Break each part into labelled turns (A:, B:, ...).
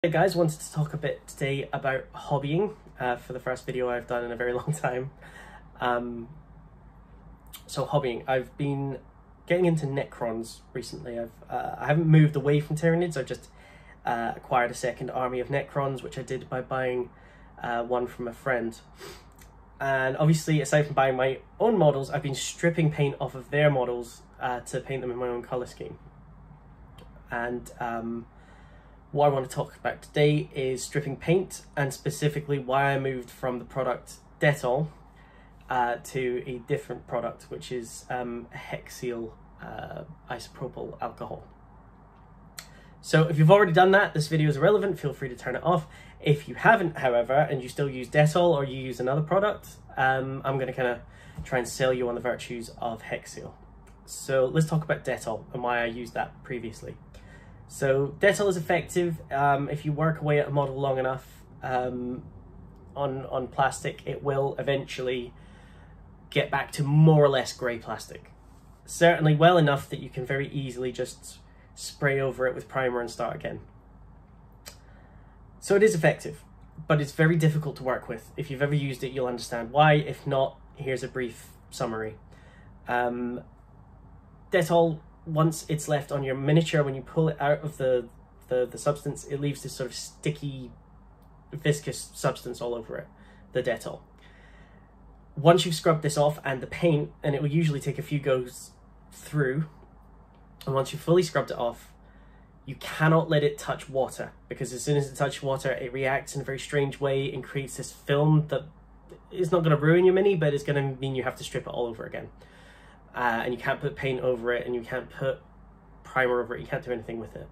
A: Hey guys, wanted to talk a bit today about hobbying for the first video I've done in a very long time. So hobbying, I've been getting into Necrons recently. I haven't moved away from Tyranids. I've just acquired a second army of Necrons, which I did by buying one from a friend. And obviously, aside from buying my own models, I've been stripping paint off of their models to paint them in my own colour scheme. And what I want to talk about today is stripping paint, and specifically why I moved from the product Dettol to a different product, which is hexyl isopropyl alcohol. So if you've already done that, this video is irrelevant, feel free to turn it off. If you haven't, however, and you still use Dettol or you use another product, I'm going to kind of try and sell you on the virtues of hexyl. So let's talk about Dettol and why I used that previously. So Dettol is effective if you work away at a model long enough on plastic. It will eventually get back to more or less grey plastic. Certainly well enough that you can very easily just spray over it with primer and start again. So it is effective, but it's very difficult to work with. If you've ever used it, you'll understand why. If not, here's a brief summary. Dettol, once it's left on your miniature, when you pull it out of the substance, it leaves this sort of sticky, viscous substance all over it, the Dettol. Once you've scrubbed this off and the paint, and it will usually take a few goes through, and once you've fully scrubbed it off, you cannot let it touch water, because as soon as it touches water, it reacts in a very strange way and creates this film that is not going to ruin your mini, but it's going to mean you have to strip it all over again. And you can't put paint over it, and you can't put primer over it, you can't do anything with it.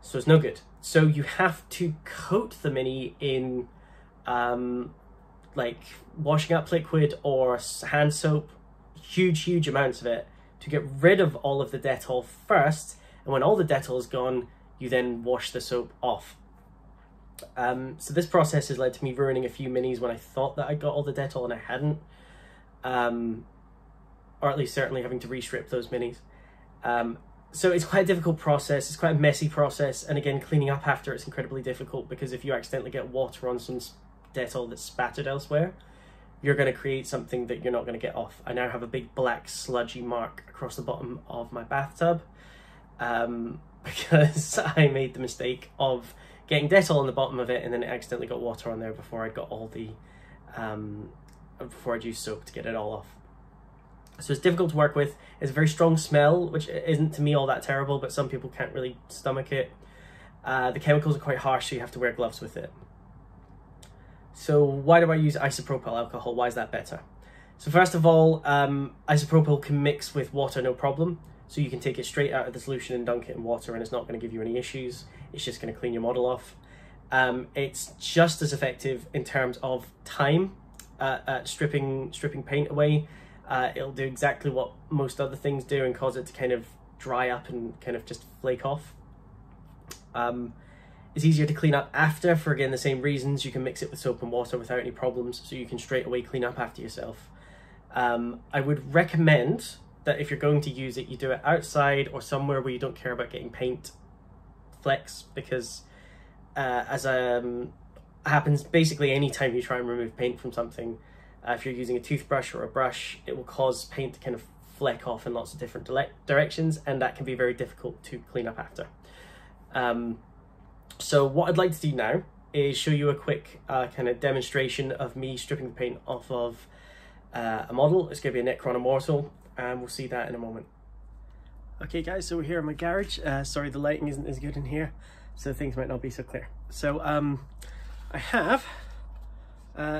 A: So it's no good. So you have to coat the mini in like washing up liquid or hand soap, huge amounts of it, to get rid of all of the Dettol first, and when all the Dettol is gone, you then wash the soap off. So this process has led to me ruining a few minis when I thought that I got all the Dettol and I hadn't. Or at least certainly having to restrip those minis. So it's quite a difficult process, it's quite a messy process, and again, cleaning up after it's incredibly difficult, because if you accidentally get water on some Dettol that's spattered elsewhere, you're going to create something that you're not going to get off. I now have a big black sludgy mark across the bottom of my bathtub, because I made the mistake of getting Dettol on the bottom of it, and then it accidentally got water on there before I'd got all the, before I'd used soap to get it all off. So it's difficult to work with. It's a very strong smell, which isn't to me all that terrible, but some people can't really stomach it. The chemicals are quite harsh, so you have to wear gloves with it. So why do I use isopropyl alcohol? Why is that better? So first of all, isopropyl can mix with water no problem. So you can take it straight out of the solution and dunk it in water, and it's not going to give you any issues. It's just going to clean your model off. It's just as effective in terms of time at stripping paint away. It'll do exactly what most other things do and cause it to kind of dry up and kind of just flake off. It's easier to clean up after, for again the same reasons. You can mix it with soap and water without any problems, so you can straight away clean up after yourself. I would recommend that if you're going to use it, you do it outside or somewhere where you don't care about getting paint flecks, because as happens basically any time you try and remove paint from something, if you're using a toothbrush or a brush, it will cause paint to kind of fleck off in lots of different directions, and that can be very difficult to clean up after. So what I'd like to do now is show you a quick kind of demonstration of me stripping the paint off of a model. It's going to be a Necron Warrior, and we'll see that in a moment. Okay guys, so we're here in my garage. Sorry, the lighting isn't as good in here, so things might not be so clear. So I have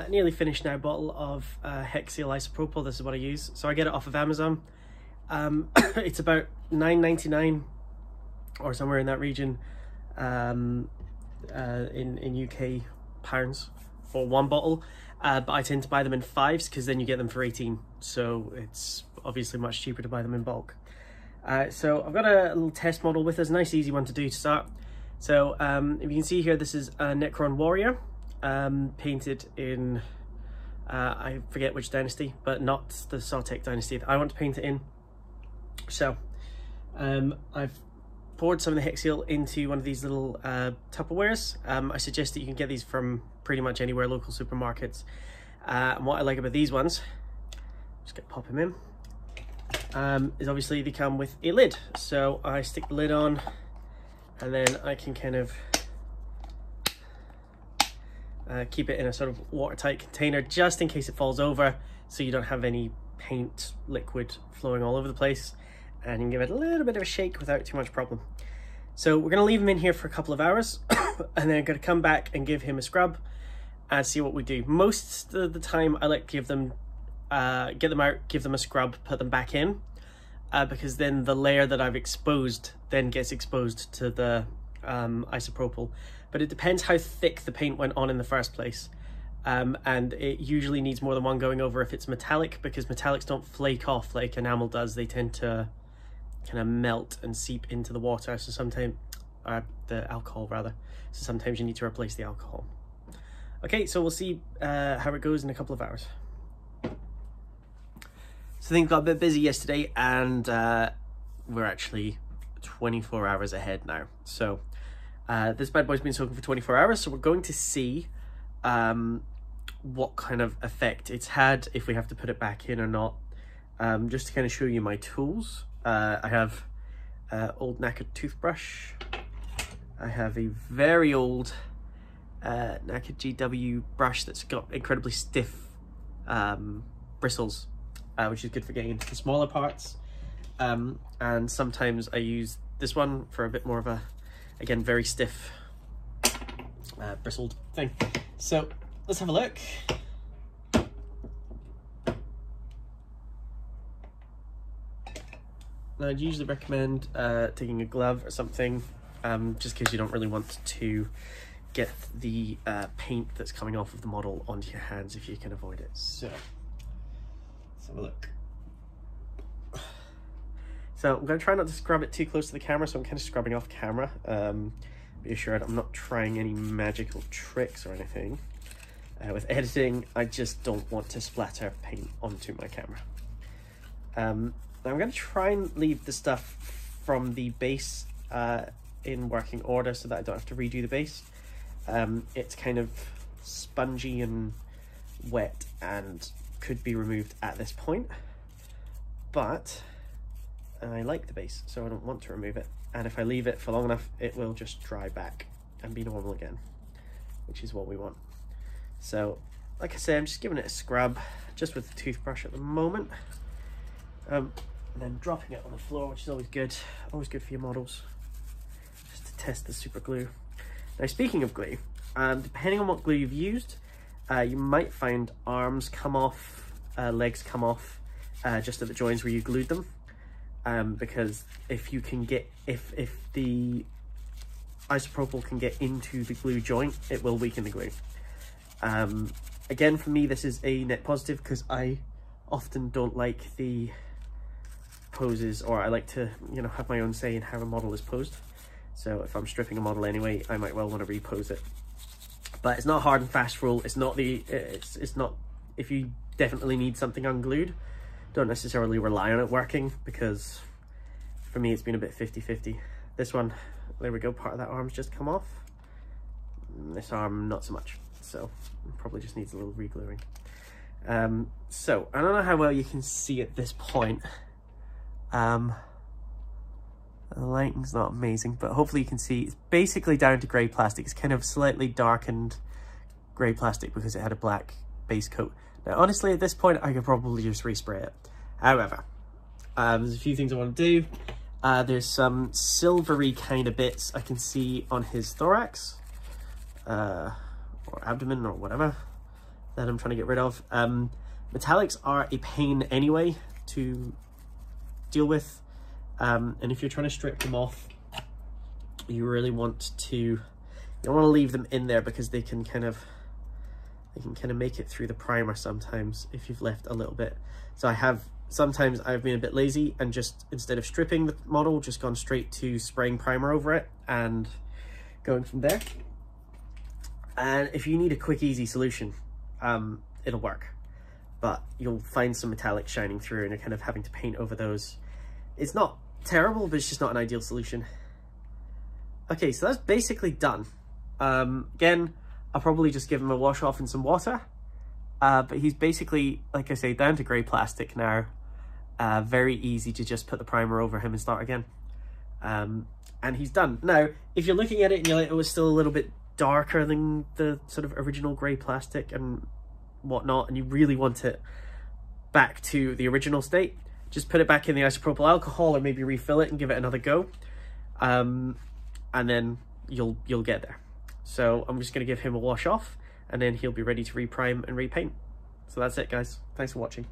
A: nearly finished now bottle of hexyl isopropyl. This is what I use. So I get it off of Amazon. It's about $9.99 or somewhere in that region in UK pounds for one bottle. But I tend to buy them in 5s, because then you get them for 18. So it's obviously much cheaper to buy them in bulk. So I've got a little test model with us, a nice easy one to do to start. So if you can see here, this is a Necron Warrior. Painted in I forget which dynasty, but not the Sartek dynasty that I want to paint it in. So I've poured some of the hex seal into one of these little Tupperwares. I suggest that you can get these from pretty much anywhere, local supermarkets. And what I like about these ones, just gonna pop them in, is obviously they come with a lid. So I stick the lid on, and then I can kind of keep it in a sort of watertight container just in case it falls over, so you don't have any paint liquid flowing all over the place, and you can give it a little bit of a shake without too much problem. So we're going to leave him in here for a couple of hours and then I'm going to come back and give him a scrub and see what we do. Most of the time I like to give them get them out, give them a scrub, put them back in, because then the layer that I've exposed then gets exposed to the isopropyl. But it depends how thick the paint went on in the first place. And it usually needs more than one going over if it's metallic, because metallics don't flake off like enamel does. They tend to kind of melt and seep into the water, so sometimes, the alcohol rather, so sometimes you need to replace the alcohol. Okay, so we'll see how it goes in a couple of hours. So things got a bit busy yesterday, and we're actually 24 hours ahead now. So this bad boy's been soaking for 24 hours, so we're going to see what kind of effect it's had, if we have to put it back in or not. Just to kind of show you my tools, I have old knackered toothbrush. I have a very old knackered GW brush that's got incredibly stiff bristles, which is good for getting into the smaller parts. And sometimes I use this one for a bit more of a, again, very stiff bristled thing. So let's have a look. Now, I'd usually recommend taking a glove or something, just because you don't really want to get the paint that's coming off of the model onto your hands if you can avoid it. So let's have a look. So I'm going to try not to scrub it too close to the camera, so I'm kind of scrubbing off camera. Be assured I'm not trying any magical tricks or anything. With editing, I just don't want to splatter paint onto my camera. Now I'm going to try and leave the stuff from the base in working order so that I don't have to redo the base. It's kind of spongy and wet and could be removed at this point, but I like the base, so I don't want to remove it. And if I leave it for long enough, it will just dry back and be normal again, which is what we want. So, like I say, I'm just giving it a scrub, just with the toothbrush at the moment. And then dropping it on the floor, which is always good for your models, just to test the super glue. Now, speaking of glue, depending on what glue you've used, you might find arms come off, legs come off, just at the joins where you glued them. Because if you can get, if the isopropyl can get into the glue joint, it will weaken the glue. Again, for me, this is a net positive, because I often don't like the poses, or I like to, you know, have my own say in how a model is posed. So if I'm stripping a model anyway, I might well want to repose it. But it's not a hard and fast rule. It's not the, it's not, if you definitely need something unglued, don't necessarily rely on it working, because for me it's been a bit 50-50. This one, there we go, part of that arm's just come off. This arm, not so much. So probably just needs a little re-gluing. So I don't know how well you can see at this point. The lighting's not amazing, but hopefully you can see it's basically down to grey plastic. It's kind of slightly darkened grey plastic because it had a black base coat. Now, honestly, at this point, I could probably just respray it. However, there's a few things I want to do. There's some silvery kind of bits I can see on his thorax, or abdomen, or whatever, that I'm trying to get rid of. Metallics are a pain anyway to deal with, and if you're trying to strip them off, you really want to, you don't want to leave them in there, because they can kind of make it through the primer sometimes if you've left a little bit. So sometimes I've been a bit lazy and just, instead of stripping the model, just gone straight to spraying primer over it and going from there. And if you need a quick, easy solution, it'll work. But you'll find some metallic shining through and you're kind of having to paint over those. It's not terrible, but it's just not an ideal solution. Okay, so that's basically done. Again, I'll probably just give him a wash off in some water. But he's basically, like I say, down to grey plastic now. Very easy to just put the primer over him and start again. And he's done. Now, if you're looking at it and you're like, it was still a little bit darker than the sort of original grey plastic and whatnot, and you really want it back to the original state, just put it back in the isopropyl alcohol or maybe refill it and give it another go. And then you'll get there. So I'm just going to give him a wash off, and then he'll be ready to reprime and repaint. So that's it, guys. Thanks for watching.